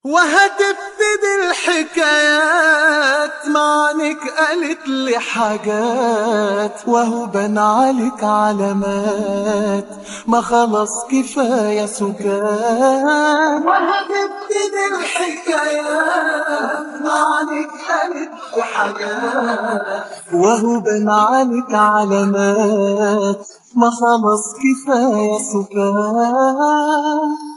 وهتبتدي الحكايات معنك قالت لي حاجات وهو بان عليك علامات ما خلاص كفاية سكات. وهتبتدي الحكايات معنك قالت لي حاجات وهو بان عليك علامات ما خلاص كفاية سكات.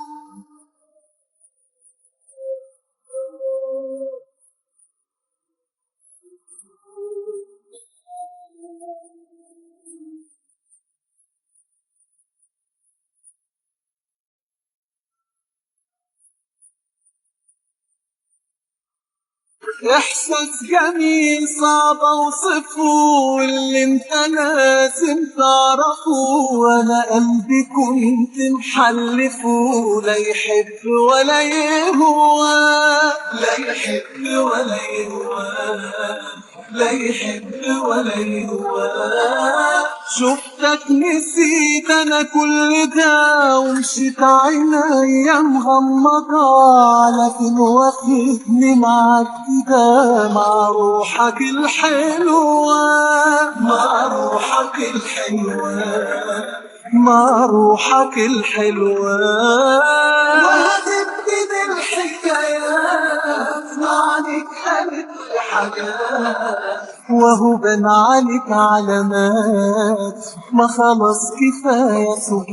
احساس جميل صعب اوصفه واللي انت لازم تعرفه، وانا قلبي كنت محلفه لا يحب ولا يهوى، لا يحب ولا يهوى، لا يحب ولا يهوى. شفتك نسيت انا كل ده ومشيت عينيا مغمضة، على فين واخدني معاك كده مع روحك الحلوة، مع روحك الحلوة، مع روحك الحلوة. وهتبتدي الحكايات معنك قالت لي حاجات وهو بان عليك علامات ما خلاص كفاية سكات.